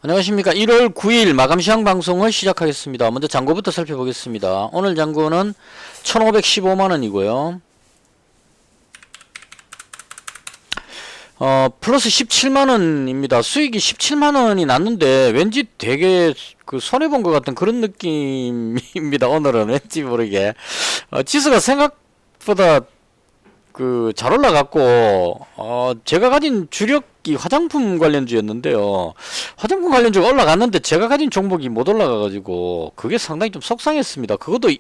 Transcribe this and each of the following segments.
안녕하십니까. 1월 9일 마감시황 방송을 시작하겠습니다. 먼저 잔고부터 살펴보겠습니다. 오늘 잔고는 1515만원이고요. 플러스 17만원입니다. 수익이 17만원이 났는데 왠지 되게 손해본 것 같은 그런 느낌입니다. 오늘은 왠지 모르게. 지수가 생각보다 잘 올라갔고, 제가 가진 주력이 화장품 관련주였는데요. 화장품 관련주가 올라갔는데 제가 가진 종목이 못 올라가가지고, 그게 상당히 좀 속상했습니다. 그것도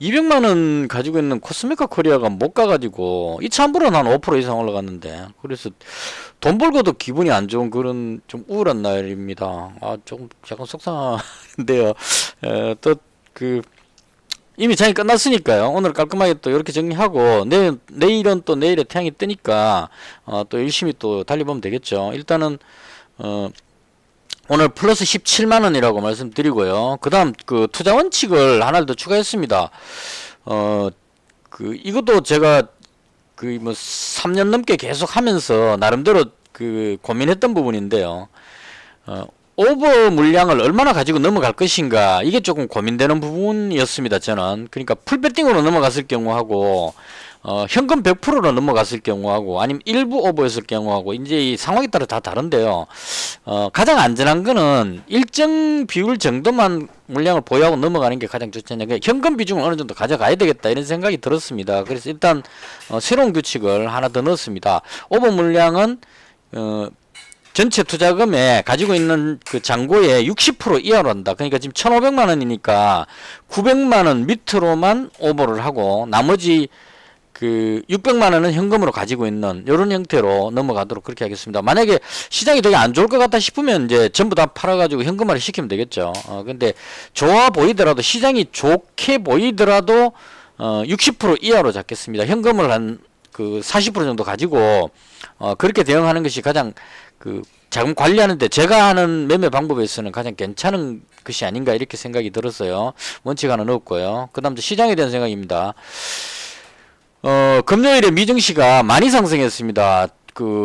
200만원 가지고 있는 코스메카 코리아가 못 가가지고, 이차한불은 한 5% 이상 올라갔는데, 그래서 돈 벌고도 기분이 안 좋은 그런 좀 우울한 날입니다. 조금 약간 속상한데요. 또, 이미 장이 끝났으니까요. 오늘 깔끔하게 또 이렇게 정리하고 내일은 또 내일에 태양이 뜨니까 또 열심히 또 달려보면 되겠죠. 일단은 오늘 플러스 17만원이라고 말씀드리고요. 그 다음 투자 원칙을 하나를 더 추가했습니다. 이것도 제가 3년 넘게 계속 하면서 나름대로 고민했던 부분인데요. 오버 물량을 얼마나 가지고 넘어갈 것인가, 이게 조금 고민되는 부분이었습니다. 저는 그러니까 풀배팅으로 넘어갔을 경우하고 현금 100%로 넘어갔을 경우하고 아니면 일부 오버였을 경우하고 이제 이 상황에 따라 다 다른데요. 가장 안전한 거는 일정 비율 정도만 물량을 보유하고 넘어가는 게 가장 좋지 않냐. 현금 비중을 어느 정도 가져가야 되겠다 이런 생각이 들었습니다. 그래서 일단 새로운 규칙을 하나 더 넣었습니다. 오버 물량은 전체 투자금에 가지고 있는 잔고의 60% 이하로 한다. 그러니까 지금 1,500만원이니까 900만원 밑으로만 오버를 하고 나머지 600만원은 현금으로 가지고 있는 이런 형태로 넘어가도록 그렇게 하겠습니다. 만약에 시장이 되게 안 좋을 것 같다 싶으면 이제 전부 다 팔아가지고 현금화를 시키면 되겠죠. 근데 좋아 보이더라도, 시장이 좋게 보이더라도 60% 이하로 잡겠습니다. 현금을 한 40% 정도 가지고 그렇게 대응하는 것이 가장 자금 관리하는데 제가 하는 매매 방법에서는 가장 괜찮은 것이 아닌가 이렇게 생각이 들었어요. 원칙 하나 넣었고요. 그 다음 시장에 대한 생각입니다. 금요일에 미증시가 많이 상승했습니다.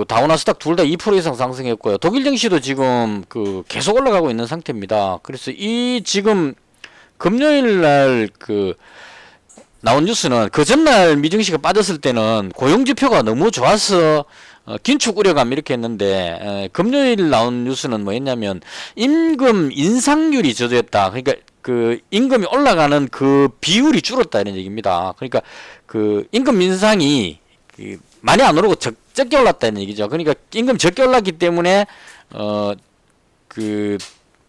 다우나스닥 둘 다 2% 이상 상승했고요. 독일 증시도 지금 계속 올라가고 있는 상태입니다. 그래서 이 지금 금요일 날 나온 뉴스는 그 전날 미증시가 빠졌을 때는 고용지표가 너무 좋아서 긴축 우려감 이렇게 했는데, 금요일 나온 뉴스는 뭐였냐면 임금 인상률이 저조했다. 그러니까 임금이 올라가는 비율이 줄었다 이런 얘기입니다. 그러니까 임금 인상이 많이 안 오르고 적게 올랐다 이런 얘기죠. 그러니까 임금 적게 올랐기 때문에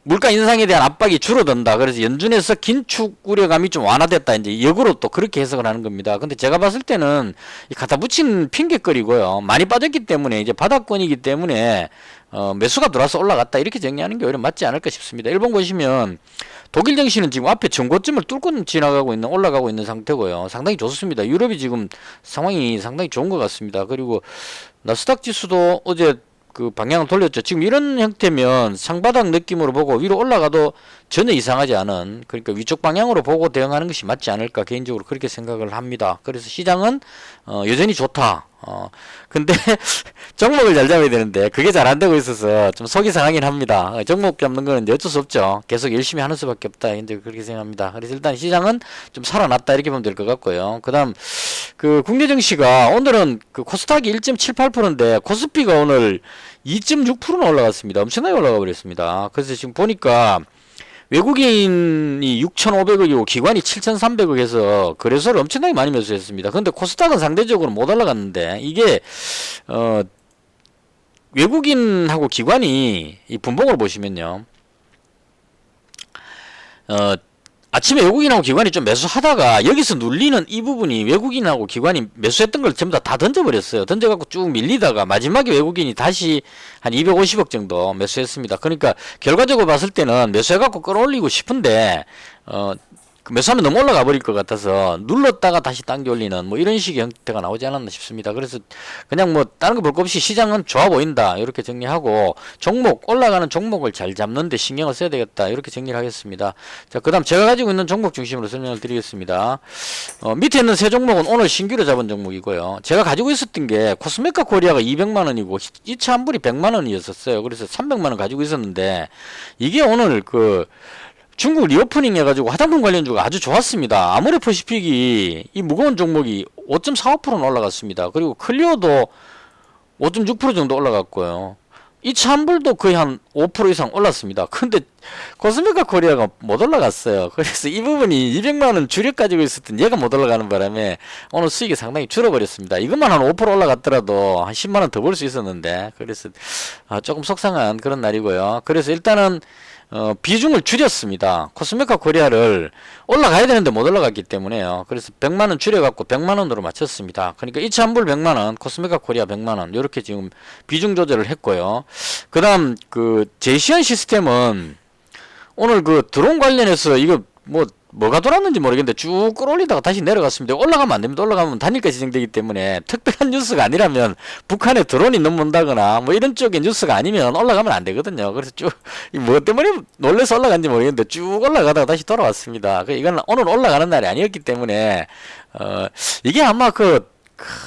물가 인상에 대한 압박이 줄어든다. 그래서 연준에서 긴축 우려감이 좀 완화됐다. 이제 역으로 또 그렇게 해석을 하는 겁니다. 근데 제가 봤을 때는 갖다 붙인 핑계거리고요. 많이 빠졌기 때문에 이제 바닥권이기 때문에 매수가 들어와서 올라갔다. 이렇게 정리하는 게 오히려 맞지 않을까 싶습니다. 일본 보시면 독일 증시는 지금 앞에 전고점을 뚫고 지나가고 있는, 올라가고 있는 상태고요. 상당히 좋습니다. 유럽이 지금 상황이 상당히 좋은 것 같습니다. 그리고 나스닥 지수도 어제 방향을 돌렸죠. 지금 이런 형태면 상바닥 느낌으로 보고 위로 올라가도 전혀 이상하지 않은, 그러니까 위쪽 방향으로 보고 대응하는 것이 맞지 않을까 개인적으로 그렇게 생각을 합니다. 그래서 시장은 여전히 좋다. 근데 종목을 잘 잡아야 되는데 그게 잘 안 되고 있어서 좀 속이 상하긴 합니다. 종목 잡는 거는 이제 어쩔 수 없죠. 계속 열심히 하는 수밖에 없다. 이제 그렇게 생각합니다. 그래서 일단 시장은 좀 살아났다 이렇게 보면 될 것 같고요. 그다음 국내 증시가 오늘은 코스닥이 1.78%인데 코스피가 오늘 2.6%나 올라갔습니다. 엄청나게 올라가 버렸습니다. 그래서 지금 보니까 외국인이 6,500억이고 기관이 7,300억 해서 거래소를 엄청나게 많이 매수했습니다. 근데 코스닥은 상대적으로 못 올라갔는데 이게 외국인하고 기관이 이 분봉을 보시면요. 아침에 외국인하고 기관이 좀 매수하다가 여기서 눌리는 이 부분이 외국인하고 기관이 매수했던 걸 전부 다 던져버렸어요. 던져갖고 쭉 밀리다가 마지막에 외국인이 다시 한 250억 정도 매수했습니다. 그러니까 결과적으로 봤을 때는 매수해갖고 끌어올리고 싶은데 매수하면 너무 올라가 버릴 것 같아서 눌렀다가 다시 당겨 올리는 뭐 이런 식의 형태가 나오지 않았나 싶습니다. 그래서 그냥 뭐 다른 거 볼 거 없이 시장은 좋아 보인다 이렇게 정리하고 종목 올라가는 종목을 잘 잡는데 신경을 써야 되겠다 이렇게 정리를 하겠습니다. 자, 그다음 제가 가지고 있는 종목 중심으로 설명을 드리겠습니다. 밑에 있는 세 종목은 오늘 신규로 잡은 종목이고요. 제가 가지고 있었던 게 코스메카 코리아가 200만 원이고 이차 환불이 100만 원이었었어요. 그래서 300만 원 가지고 있었는데 이게 오늘 그 중국 리오프닝 해가지고 화장품 관련주가 아주 좋았습니다. 아모레퍼시픽이 이 무거운 종목이 5.45%는 올라갔습니다. 그리고 클리오도 5.6% 정도 올라갔고요. 이 찬불도 거의 한 5% 이상 올랐습니다. 근데 코스메카 코리아가 못 올라갔어요. 그래서 이 부분이 200만원 주력 가지고 있었던 얘가 못 올라가는 바람에 오늘 수익이 상당히 줄어버렸습니다. 이것만 한 5% 올라갔더라도 한 10만원 더 벌 수 있었는데 그래서 조금 속상한 그런 날이고요. 그래서 일단은 비중을 줄였습니다. 코스메카 코리아를 올라가야 되는데 못 올라갔기 때문에요. 그래서 100만원 줄여갖고 100만원으로 맞췄습니다. 그러니까 이차환불 100만원, 코스메카 코리아 100만원, 이렇게 지금 비중 조절을 했고요. 그 다음, 제시언 시스템은 오늘 드론 관련해서 이거 뭐가 돌았는지 모르겠는데 쭉 끌어올리다가 다시 내려갔습니다. 올라가면 안 됩니다. 올라가면 단일가 지정되기 때문에 특별한 뉴스가 아니라면 북한에 드론이 넘어온다거나 뭐 이런 쪽의 뉴스가 아니면 올라가면 안 되거든요. 그래서 쭉 뭐 때문에 놀래서 올라간지 모르겠는데 쭉 올라가다가 다시 돌아왔습니다. 이건 오늘 올라가는 날이 아니었기 때문에 이게 아마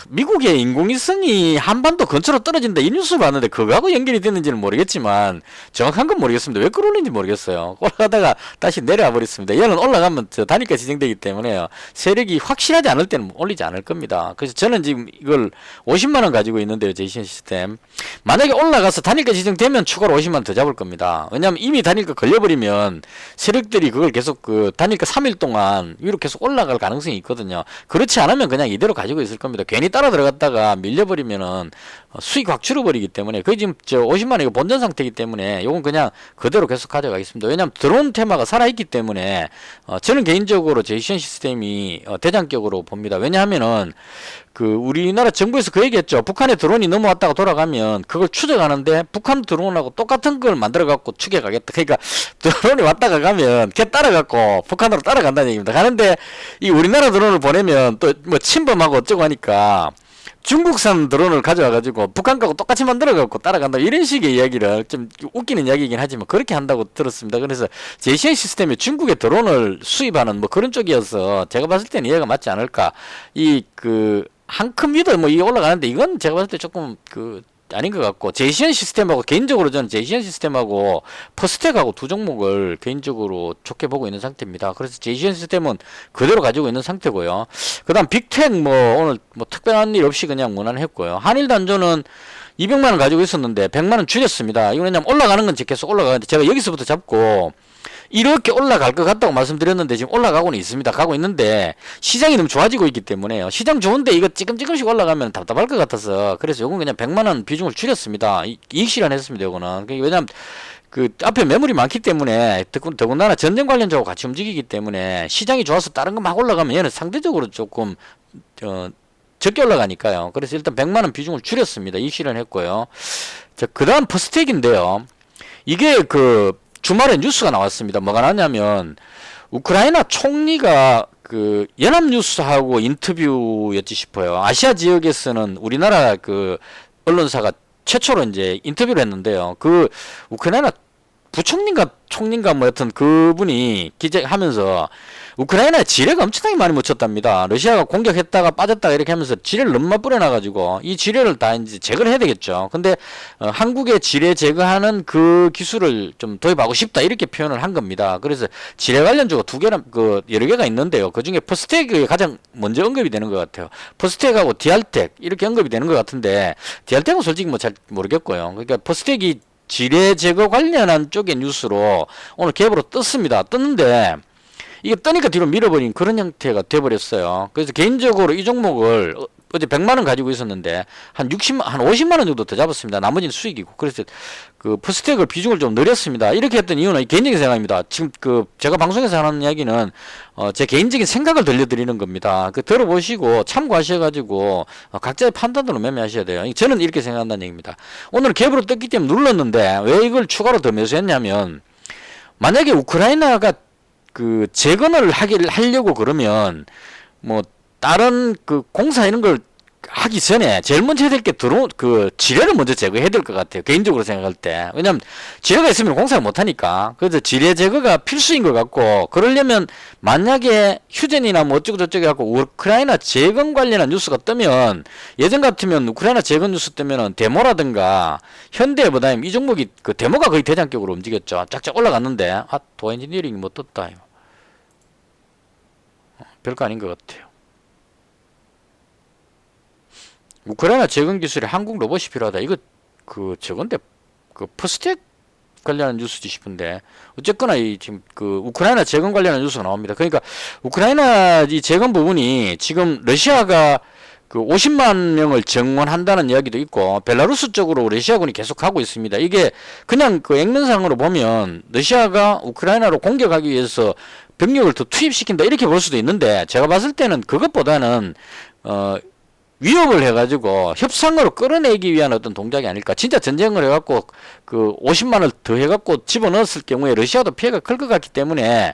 미국의 인공위성이 한반도 근처로 떨어진다 이 뉴스를 봤는데 그거하고 연결이 됐는지는 모르겠지만 정확한 건 모르겠습니다. 왜 끌어올린지 모르겠어요. 올라가다가 다시 내려와 버렸습니다. 얘는 올라가면 단위가 지정되기 때문에요. 세력이 확실하지 않을 때는 올리지 않을 겁니다. 그래서 저는 지금 이걸 50만원 가지고 있는데요. 제시언 시스템. 만약에 올라가서 단위가 지정되면 추가로 50만원 더 잡을 겁니다. 왜냐하면 이미 단위가 걸려버리면 세력들이 그걸 계속 단위가 3일 동안 위로 계속 올라갈 가능성이 있거든요. 그렇지 않으면 그냥 이대로 가지고 있을 겁니다. 괜히 따라 들어갔다가 밀려버리면은 수익 확 줄어버리기 때문에 거의 지금 50만원 이거 본전 상태이기 때문에 요건 그냥 그대로 계속 가져가겠습니다. 왜냐하면 드론 테마가 살아있기 때문에 저는 개인적으로 제시언 시스템이 대장격으로 봅니다. 왜냐하면은 우리나라 정부에서 그 얘기했죠. 북한에 드론이 넘어왔다가 돌아가면 그걸 추적하는데 북한 드론하고 똑같은 걸 만들어 갖고 추격하겠다. 그러니까 드론이 왔다가 가면 걔 따라갖고 북한으로 따라간다는 얘기입니다. 가는데 이 우리나라 드론을 보내면 또 뭐 침범하고 어쩌고 하니까 중국산 드론을 가져와가지고 북한 거하고 똑같이 만들어갖고 따라간다 이런 식의 이야기를 좀 웃기는 이야기이긴 하지만 그렇게 한다고 들었습니다. 그래서 제시언 시스템이 중국의 드론을 수입하는 뭐 그런 쪽이어서 제가 봤을 때는 이해가 맞지 않을까. 한 큰 위도 뭐 이게 올라가는데 이건 제가 봤을 때 조금 아닌 것 같고 제시언 시스템하고 개인적으로 저는 제시언 시스템하고 퍼스텍하고 두 종목을 개인적으로 좋게 보고 있는 상태입니다. 그래서 제시언 시스템은 그대로 가지고 있는 상태고요. 그다음 빅텍 오늘 특별한 일 없이 그냥 무난했고요. 한일단조는 200만원 가지고 있었는데 100만원 줄였습니다. 이거 왜냐면 올라가는 건 계속 올라가는데 제가 여기서부터 잡고 이렇게 올라갈 것 같다고 말씀드렸는데 지금 올라가고는 있습니다. 가고 있는데 시장이 너무 좋아지고 있기 때문에요. 시장 좋은데 이거 찌끔찌끔씩 올라가면 답답할 것 같아서 그래서 요건 그냥 100만원 비중을 줄였습니다. 이익 실현했습니다. 요거는. 왜냐면 앞에 매물이 많기 때문에 더군다나 전쟁 관련주하고 같이 움직이기 때문에 시장이 좋아서 다른 거 막 올라가면 얘는 상대적으로 조금 적게 올라가니까요. 그래서 일단 100만원 비중을 줄였습니다. 이익 실현했고요. 자, 그 다음 퍼스텍인데요. 이게 주말에 뉴스가 나왔습니다. 뭐가 나왔냐면 우크라이나 총리가 연합뉴스하고 인터뷰였지 싶어요. 아시아 지역에서는 우리나라 언론사가 최초로 이제 인터뷰를 했는데요. 우크라이나 부총리인가 총리인가 뭐 여튼 그분이 기자하면서 우크라이나에 지뢰가 엄청나게 많이 묻혔답니다. 러시아가 공격했다가 빠졌다가 이렇게 하면서 지뢰를 너무 많이 뿌려놔가지고 이 지뢰를 다 이제 제거를 해야 되겠죠. 근데 한국의 지뢰 제거하는 그 기술을 좀 도입하고 싶다 이렇게 표현을 한 겁니다. 그래서 지뢰 관련주가 여러 개가 있는데요. 그 중에 퍼스텍이 가장 먼저 언급이 되는 것 같아요. 퍼스텍하고 디알텍 이렇게 언급이 되는 것 같은데 디알텍은 솔직히 잘 모르겠고요. 그러니까 퍼스텍이 지뢰 제거 관련한 쪽의 뉴스로 오늘 갭으로 떴습니다. 떴는데 이게 뜨니까 뒤로 밀어버린 그런 형태가 돼버렸어요. 그래서 개인적으로 이 종목을 어제 100만원 가지고 있었는데 한 50만원 정도 더 잡았습니다. 나머지는 수익이고. 그래서 퍼스텍을 비중을 좀 늘렸습니다. 이렇게 했던 이유는 개인적인 생각입니다. 지금 제가 방송에서 하는 이야기는 제 개인적인 생각을 들려드리는 겁니다. 들어보시고 참고하셔가지고 각자의 판단으로 매매하셔야 돼요. 저는 이렇게 생각한다는 얘기입니다. 오늘 갭으로 떴기 때문에 눌렀는데 왜 이걸 추가로 더 매수했냐면 만약에 우크라이나가 그 재건을 하려고 그러면 뭐 다른 그 공사 이런 걸 하기 전에 제일 먼저 해야 될 게 그 지뢰를 먼저 제거해야 될 것 같아요. 개인적으로 생각할 때. 왜냐면 지뢰가 있으면 공사를 못 하니까. 그래서 지뢰 제거가 필수인 것 같고, 그러려면 만약에 휴전이나 뭐 어쩌고 저쩌고 해갖고 우크라이나 재건 관련한 뉴스가 뜨면, 예전 같으면 우크라이나 재건 뉴스 뜨면은 데모라든가 현대보다 이 종목이 그 데모가 거의 대장격으로 움직였죠. 쫙쫙 올라갔는데, 아, 도어엔지니어링이 뭐 떴다. 이거. 별거 아닌 것 같아요. 우크라이나 재건 기술에 한국 로봇이 필요하다. 이거 그 저건데 그 퍼스텍 관련한 뉴스지 싶은데, 어쨌거나 이 지금 그 우크라이나 재건 관련한 뉴스가 나옵니다. 그러니까 우크라이나 이 재건 부분이 지금 러시아가 그 50만 명을 정원한다는 이야기도 있고, 벨라루스 쪽으로 러시아군이 계속 하고 있습니다. 이게 그냥 그 액면상으로 보면 러시아가 우크라이나로 공격하기 위해서 병력을 더 투입시킨다 이렇게 볼 수도 있는데, 제가 봤을 때는 그것보다는 위협을 해가지고 협상으로 끌어내기 위한 어떤 동작이 아닐까. 진짜 전쟁을 해갖고 그 50만을 더 해갖고 집어넣었을 경우에 러시아도 피해가 클 것 같기 때문에,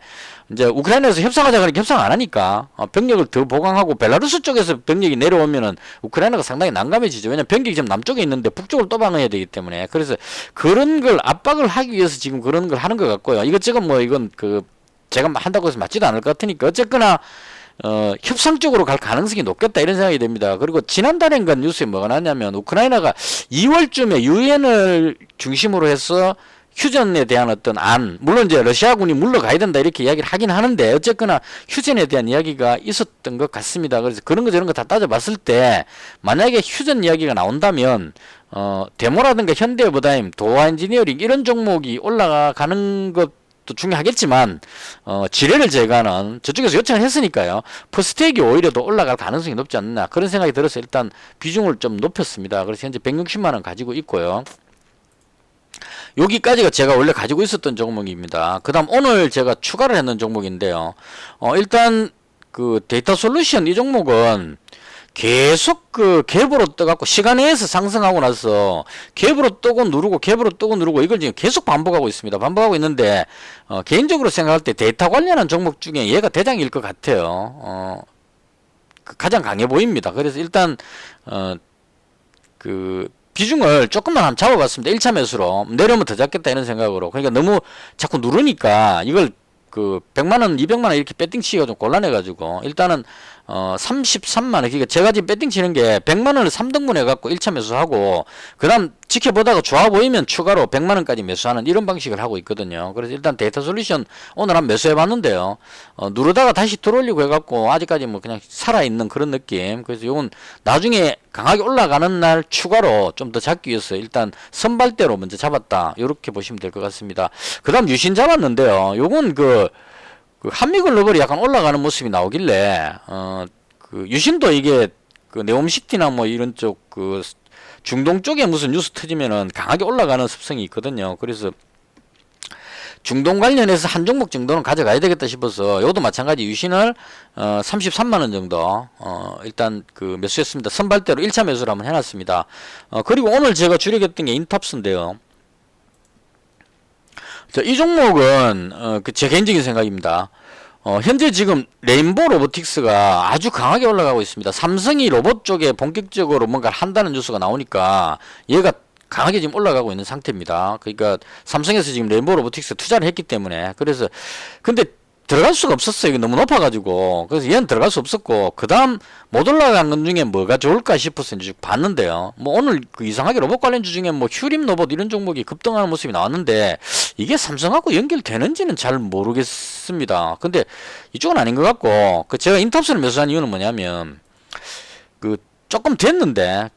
이제 우크라이나에서 협상하자 그러니까 협상 안 하니까 병력을 더 보강하고 벨라루스 쪽에서 병력이 내려오면은 우크라이나가 상당히 난감해지죠. 왜냐면 병력이 지금 남쪽에 있는데 북쪽으로 떠방해야 되기 때문에. 그래서 그런 걸 압박을 하기 위해서 지금 그런 걸 하는 것 같고요. 이것저것 뭐 이건 그 제가 한다고 해서 맞지도 않을 것 같으니까 어쨌거나 협상 쪽으로 갈 가능성이 높겠다 이런 생각이 됩니다. 그리고 지난달엔가 뉴스에 뭐가 나왔냐면 우크라이나가 2월쯤에 유엔을 중심으로 해서 휴전에 대한 어떤 안, 물론 이제 러시아군이 물러가야 된다 이렇게 이야기를 하긴 하는데, 어쨌거나 휴전에 대한 이야기가 있었던 것 같습니다. 그래서 그런 거 저런 거 다 따져봤을 때 만약에 휴전 이야기가 나온다면 데모라든가 현대해보다임, 도어엔지니어링 이런 종목이 올라가는 것 또 중요하겠지만 지뢰를 제거하는, 저쪽에서 요청을 했으니까요, 퍼스텍이 오히려 더 올라갈 가능성이 높지 않나 그런 생각이 들어서 일단 비중을 좀 높였습니다. 그래서 현재 160만원 가지고 있고요. 여기까지가 제가 원래 가지고 있었던 종목입니다. 그 다음 오늘 제가 추가를 했는 종목인데요, 일단 그 데이터 솔루션 이 종목은 계속 그 갭으로 떠갖고 시간 내에서 상승하고 나서 갭으로 뜨고 누르고 갭으로 뜨고 누르고 이걸 지금 계속 반복하고 있습니다. 반복하고 있는데 개인적으로 생각할 때 데이터 관련한 종목 중에 얘가 대장일 것 같아요. 가장 강해 보입니다. 그래서 일단 그 비중을 조금만 한번 잡아봤습니다. 1차 매수로. 내려오면 더 잡겠다 이런 생각으로. 그러니까 너무 자꾸 누르니까 이걸 그 100만원 200만원 이렇게 배팅 치기가 좀 곤란해가지고 일단은 33만원, 그러니까 제가 지금 배팅 치는 게 100만원을 3등분 해갖고 1차 매수하고 그 다음 지켜보다가 좋아 보이면 추가로 100만원까지 매수하는 이런 방식을 하고 있거든요. 그래서 일단 데이터 솔루션 오늘 한번 매수해봤는데요, 누르다가 다시 들어올리고 해갖고 아직까지 뭐 그냥 살아있는 그런 느낌. 그래서 요건 나중에 강하게 올라가는 날 추가로 좀 더 잡기 위해서 일단 선발대로 먼저 잡았다 요렇게 보시면 될 것 같습니다. 그 다음 유신 잡았는데요, 요건 그 한미글로벌이 약간 올라가는 모습이 나오길래 그 유신도 이게 그 네옴시티나 뭐 이런 쪽 그 중동 쪽에 무슨 뉴스 터지면은 강하게 올라가는 습성이 있거든요. 그래서 중동 관련해서 한 종목 정도는 가져가야 되겠다 싶어서 이것도 마찬가지 유신을 33만원 정도 일단 그 매수했습니다. 선발대로 1차 매수를 한번 해놨습니다. 그리고 오늘 제가 줄이겠던 게 인탑스인데요, 자, 이 종목은 제 개인적인 생각입니다. 현재 지금 레인보우 로보틱스가 아주 강하게 올라가고 있습니다. 삼성이 로봇 쪽에 본격적으로 뭔가를 한다는 뉴스가 나오니까 얘가 강하게 지금 올라가고 있는 상태입니다. 그러니까 삼성에서 지금 레인보우 로보틱스 투자를 했기 때문에. 그래서 근데 들어갈 수가 없었어요. 이게 너무 높아가지고. 그래서 얘는 들어갈 수 없었고, 그 다음 못 올라간 것 중에 뭐가 좋을까 싶어서 이제 봤는데요, 뭐 오늘 그 이상하게 로봇 관련 주 중에 뭐 휴림 로봇 이런 종목이 급등하는 모습이 나왔는데 이게 삼성하고 연결되는지는 잘 모르겠습니다. 근데 이쪽은 아닌 것 같고, 그 제가 인탑스를 매수한 이유는 뭐냐면 그 조금 됐는데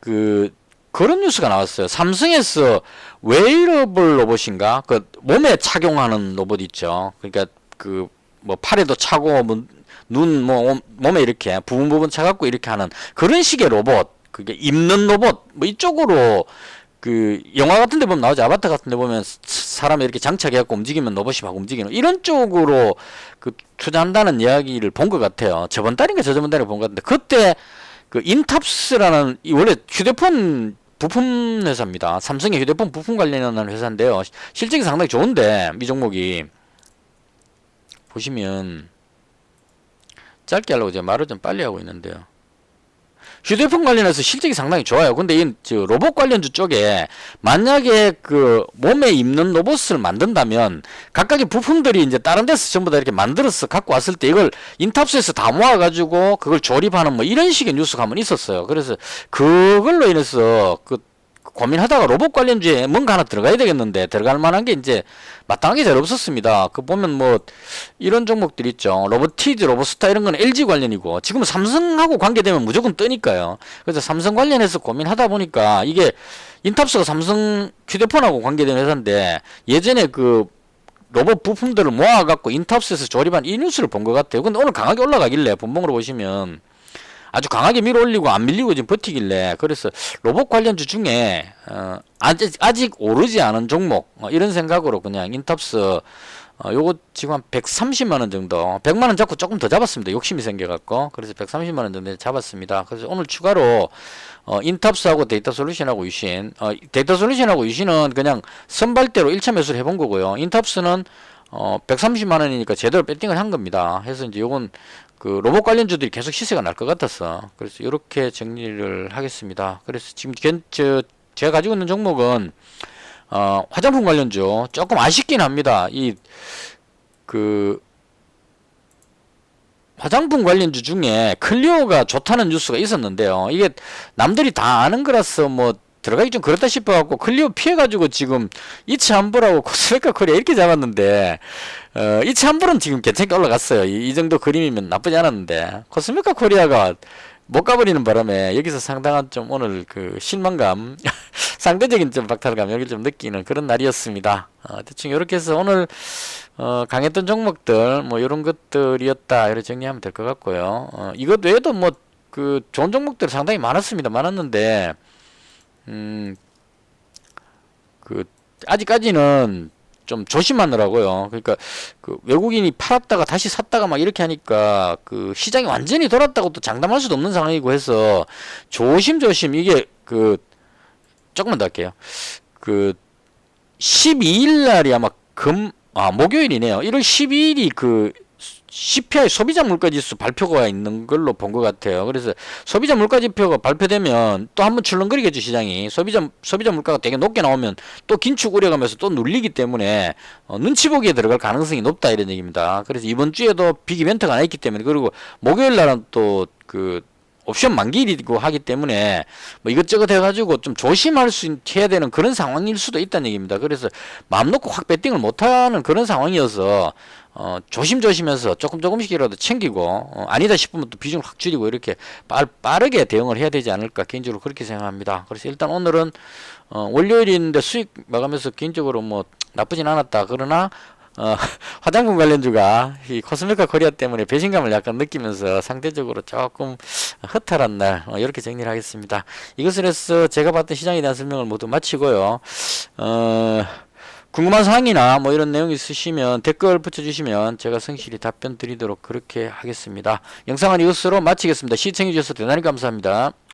그런 뉴스가 나왔어요. 삼성에서 웨이러블 로봇인가, 그 몸에 착용하는 로봇 있죠. 그러니까 그 뭐 팔에도 차고 눈 뭐 몸에 이렇게 부분 차갖고 이렇게 하는 그런 식의 로봇, 그게 입는 로봇 뭐 이쪽으로 그 영화 같은 데 보면 나오죠. 아바타 같은 데 보면 사람이 이렇게 장착해갖고 움직이면 로봇이 막 움직이는 이런 쪽으로 그 투자한다는 이야기를 본 것 같아요. 저번 달인가 저저번 달에 본 것 같은데, 그때 그 인탑스라는 원래 휴대폰 부품 회사입니다. 삼성의 휴대폰 부품 관련하는 회사인데요, 실적이 상당히 좋은데 이 종목이 보시면 짧게 하려고 제가 말을 좀 빨리 하고 있는데요. 휴대폰 관련해서 실적이 상당히 좋아요. 근데 이 로봇 관련주 쪽에 만약에 그 몸에 입는 로봇을 만든다면 각각의 부품들이 이제 다른 데서 전부 다 이렇게 만들어서 갖고 왔을 때 이걸 인탑스에서 다 모아가지고 그걸 조립하는 뭐 이런 식의 뉴스가 한번 있었어요. 그래서 그걸로 인해서 그 고민하다가 로봇 관련주에 뭔가 하나 들어가야 되겠는데 들어갈 만한 게 이제 마땅하게 잘 없었습니다. 그 보면 뭐 이런 종목들 있죠. 로보티즈, 로보스타 이런 건 LG 관련이고 지금은 삼성하고 관계되면 무조건 뜨니까요. 그래서 삼성 관련해서 고민하다 보니까 이게 인탑스가 삼성 휴대폰하고 관계되는 회사인데 예전에 그 로봇 부품들을 모아갖고 인탑스에서 조립한 이 뉴스를 본 것 같아요. 근데 오늘 강하게 올라가길래 분봉으로 보시면 아주 강하게 밀어 올리고 안 밀리고 지금 버티길래 그래서 로봇 관련주 중에 아직 오르지 않은 종목 이런 생각으로 그냥 인탑스 요거 지금 한 130만원 정도 100만원 잡고 조금 더 잡았습니다. 욕심이 생겨갖고 그래서 130만원 정도 잡았습니다. 그래서 오늘 추가로 인탑스하고 데이터솔루션하고 유신 데이터솔루션하고 유신은 그냥 선발대로 1차 매수를 해본 거고요. 인탑스는 130만원이니까 제대로 배팅을 한 겁니다. 해서 이제 요건 그 로봇 관련주들이 계속 시세가 날 것 같아서 그래서 이렇게 정리를 하겠습니다. 그래서 지금 제가 가지고 있는 종목은 화장품 관련주 조금 아쉽긴 합니다. 이 그 화장품 관련주 중에 클리오가 좋다는 뉴스가 있었는데요. 이게 남들이 다 아는 거라서 뭐 들어가기 좀 그렇다 싶어갖고 클리오 피해가지고 지금 이츠한불하고 코스메카 코리아 이렇게 잡았는데 이츠한불은 지금 괜찮게 올라갔어요. 이 정도 그림이면 나쁘지 않았는데 코스메카 코리아가 못 가버리는 바람에 여기서 상당한 좀 오늘 그 실망감 상대적인 좀 박탈감 여기 좀 느끼는 그런 날이었습니다. 대충 이렇게 해서 오늘 강했던 종목들 뭐 이런 것들이었다 이렇게 정리하면 될 것 같고요. 이것 외에도 뭐 그 좋은 종목들 상당히 많았습니다. 많았는데 그 아직까지는 좀 조심하느라고요. 그러니까 그 외국인이 팔았다가 다시 샀다가 막 이렇게 하니까 그 시장이 완전히 돌았다고 또 장담할 수도 없는 상황이고 해서 조심조심 이게 그 조금만 더 할게요. 그 12일 날이 아마 목요일이네요. 1월 12일이 그 CPI 소비자 물가지수 발표가 있는 걸로 본 것 같아요. 그래서 소비자 물가지표가 발표되면 또 한번 출렁거리겠죠 시장이. 소비자 물가가 되게 높게 나오면 또 긴축 우려가면서 또 눌리기 때문에 눈치 보기에 들어갈 가능성이 높다 이런 얘기입니다. 그래서 이번 주에도 빅 이벤트가 하나 있기 때문에 그리고 목요일 날은 또 그 옵션 만기일이고 하기 때문에 뭐 이것저것 해가지고 좀 조심할 수 해야 되는 그런 상황일 수도 있다는 얘기입니다. 그래서 마음 놓고 확 배팅을 못하는 그런 상황이어서 조심조심해서 조금씩이라도 챙기고 아니다 싶으면 또 비중을 확 줄이고 이렇게 빠르게 대응을 해야 되지 않을까 개인적으로 그렇게 생각합니다. 그래서 일단 오늘은 월요일인데 수익 마감해서 개인적으로 뭐 나쁘진 않았다. 그러나 화장품 관련주가 이 코스메카 코리아 때문에 배신감을 약간 느끼면서 상대적으로 조금 허탈한 날 이렇게 정리를 하겠습니다. 이것을 해서 제가 봤던 시장에 대한 설명을 모두 마치고요. 궁금한 사항이나 뭐 이런 내용 있으시면 댓글 붙여주시면 제가 성실히 답변 드리도록 그렇게 하겠습니다. 영상은 이것으로 마치겠습니다. 시청해주셔서 대단히 감사합니다.